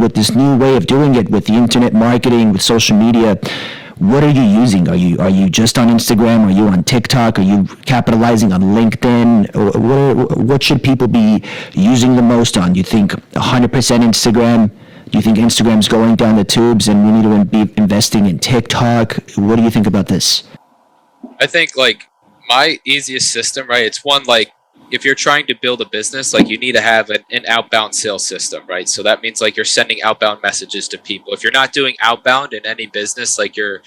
with this new way of doing it, with the internet marketing, with social media, what are you using? Are you just on Instagram? Are you on TikTok? Are you capitalizing on LinkedIn? What should people be using the most on? Do you think 100% Instagram? Do you think Instagram's going down the tubes and we need to be investing in TikTok? What do you think about this? I think like my easiest system, right? It's one like if you're trying to build a business, like you need to have an outbound sales system, right? So that means like you're sending outbound messages to people. If you're not doing outbound in any business, like you're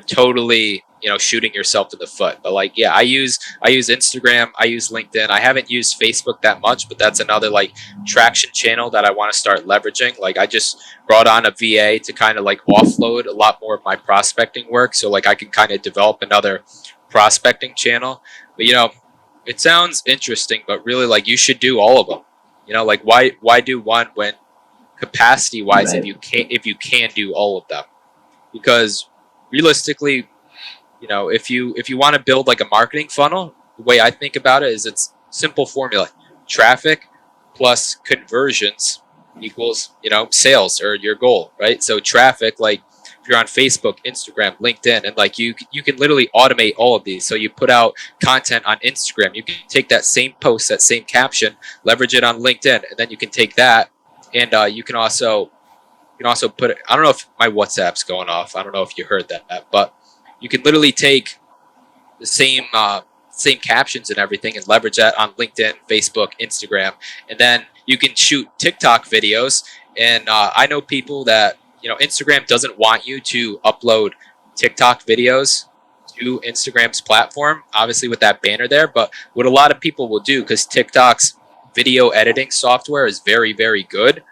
totally, shooting yourself in the foot. But like, yeah, I use Instagram, I use LinkedIn. I haven't used Facebook that much, but that's another like traction channel that I want to start leveraging. Like I just brought on a VA to kind of like offload a lot more of my prospecting work. So like I can kind of develop another prospecting channel. But it sounds interesting, but really like you should do all of them. Like why do one when capacity wise Right. if you can do all of them? Because realistically, if you want to build like a marketing funnel, the way I think about it is it's simple formula. Traffic plus conversions equals, sales or your goal, right? So traffic, like if you're on Facebook, Instagram, LinkedIn, and like you can literally automate all of these. So you put out content on Instagram, you can take that same post, that same caption, leverage it on LinkedIn, and then you can take that and you can also put it. I don't know if my WhatsApp's going off. I don't know if you heard that, but you can literally take the same captions and everything and leverage that on LinkedIn, Facebook, Instagram, and then you can shoot TikTok videos. And I know people that Instagram doesn't want you to upload TikTok videos to Instagram's platform, obviously with that banner there. But what a lot of people will do, because TikTok's video editing software is very, very good,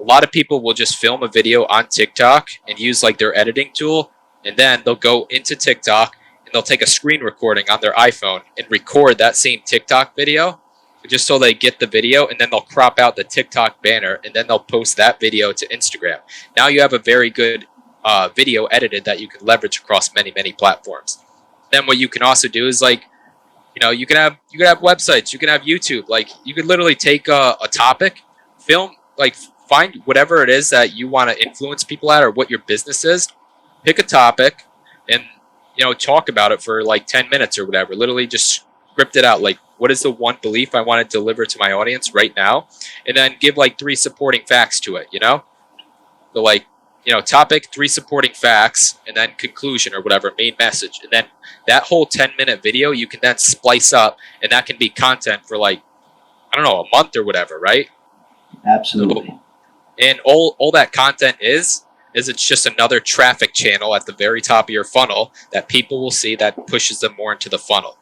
a lot of people will just film a video on TikTok and use like their editing tool, and then they'll go into TikTok and they'll take a screen recording on their iPhone and record that same TikTok video just so they get the video, and then they'll crop out the TikTok banner and then they'll post that video to Instagram. Now you have a very good video edited that you can leverage across many, many platforms. Then what you can also do is like, you can have websites, you can have YouTube. Like you could literally take a topic, film, like find whatever it is that you want to influence people at or what your business is, pick a topic and, talk about it for like 10 minutes or whatever. Literally just script it out. Like, what is the one belief I want to deliver to my audience right now? And then give like 3 supporting facts to it, So like, topic, 3 supporting facts, and then conclusion or whatever, main message. And then that whole 10-minute video, you can then splice up, and that can be content for like, I don't know, a month or whatever, right? Absolutely. And all that content is it's just another traffic channel at the very top of your funnel that people will see that pushes them more into the funnel.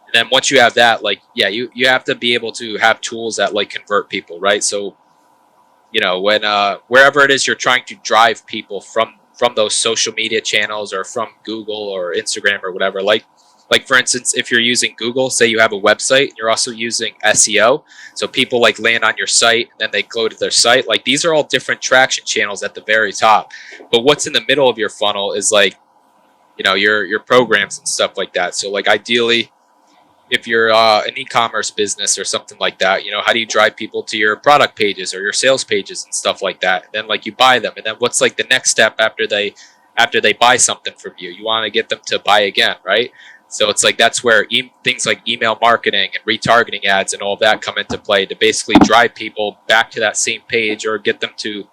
And then once you have that, like, yeah, you have to be able to have tools that like convert people, right? So, when wherever it is you're trying to drive people from those social media channels or from Google or Instagram or whatever, like for instance, if you're using Google, say you have a website, you're also using SEO. So people like land on your site and then they go to their site. Like these are all different traction channels at the very top. But what's in the middle of your funnel is like, your programs and stuff like that. So like ideally, if you're an e-commerce business or something like that, how do you drive people to your product pages or your sales pages and stuff like that? And then like you buy them. And then what's like the next step after they buy something from you? You want to get them to buy again, right? So it's like that's where things like email marketing and retargeting ads and all of that come into play to basically drive people back to that same page or get them to,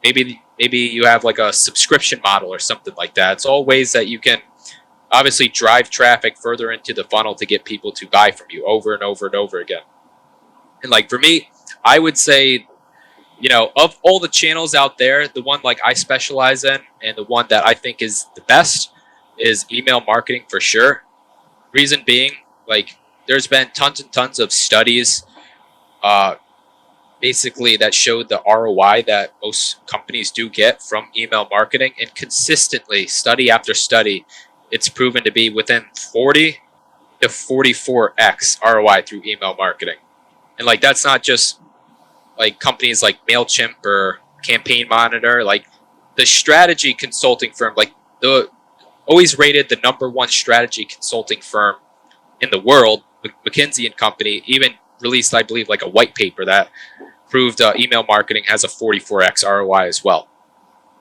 maybe you have like a subscription model or something like that. It's all ways that you can obviously drive traffic further into the funnel to get people to buy from you over and over and over again. And like for me, I would say, of all the channels out there, the one like I specialize in and the one that I think is the best is email marketing for sure. Reason being, like there's been tons and tons of studies basically that showed the ROI that most companies do get from email marketing, and consistently, study after study, it's proven to be within 40 to 44x ROI through email marketing. And like that's not just like companies like MailChimp or Campaign Monitor, like the strategy consulting firm, like the always rated the #1 strategy consulting firm in the world, McKinsey and Company, even released, I believe, like a white paper that proved email marketing has a 44x ROI as well.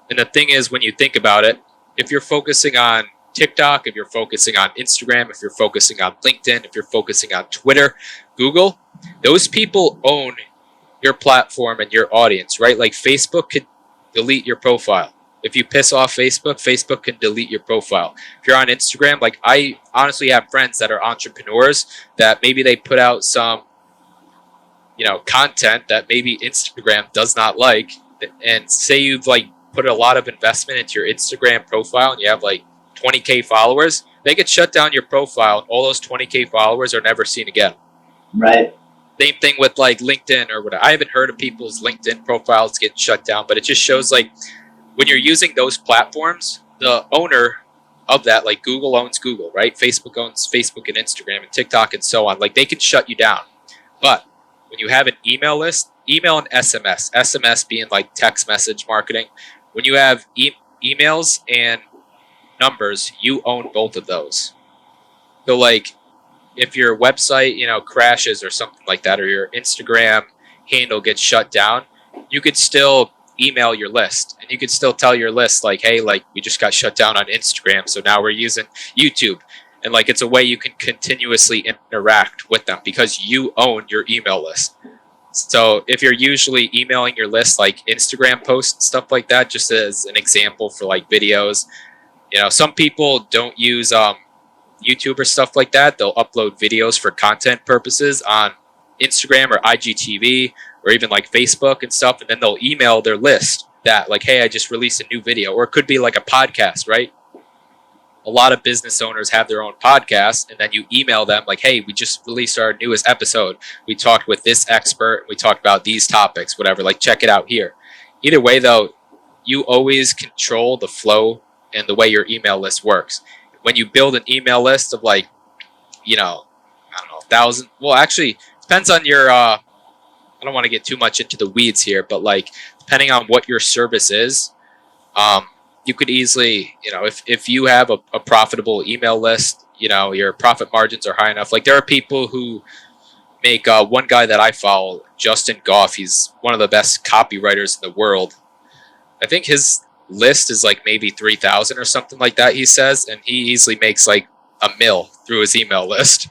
And the thing is, when you think about it, if you're focusing on TikTok, if you're focusing on Instagram, if you're focusing on LinkedIn, if you're focusing on Twitter, Google, those people own your platform and your audience, right? Like Facebook could delete your profile. If you piss off Facebook, Facebook can delete your profile. If you're on Instagram, like I honestly have friends that are entrepreneurs that maybe they put out some, content that maybe Instagram does not like, and say you've like put a lot of investment into your Instagram profile and you have like 20K followers, they could shut down your profile and all those 20K followers are never seen again. Right. Same thing with like LinkedIn or whatever. I haven't heard of people's LinkedIn profiles getting shut down, but it just shows like when you're using those platforms, the owner of that, like Google owns Google, right? Facebook owns Facebook and Instagram and TikTok and so on. Like they can shut you down. But when you have an email list, email and SMS being like text message marketing, when you have emails and numbers, you own both of those. So like if your website, crashes or something like that, or your Instagram handle gets shut down, you could still email your list and you could still tell your list like, hey, like we just got shut down on Instagram, so now we're using YouTube. And like it's a way you can continuously interact with them because you own your email list. So if you're usually emailing your list like Instagram posts and stuff like that, just as an example for like videos, some people don't use YouTube or stuff like that. They'll upload videos for content purposes on Instagram or IGTV or even like Facebook and stuff, and then they'll email their list that like, hey, I just released a new video. Or it could be like a podcast, right? A lot of business owners have their own podcasts, and then you email them like, hey, we just released our newest episode. We talked with this expert. We talked about these topics, whatever, like check it out here. Either way though, you always control the flow and the way your email list works. When you build an email list of like, I don't know, 1,000, well, actually depends on your, I don't want to get too much into the weeds here, but like depending on what your service is, you could easily, if you have a profitable email list, your profit margins are high enough. Like there are people who make, one guy that I follow, Justin Goff, he's one of the best copywriters in the world. I think his list is like maybe 3,000 or something like that, he says, and he easily makes like $1 million through his email list.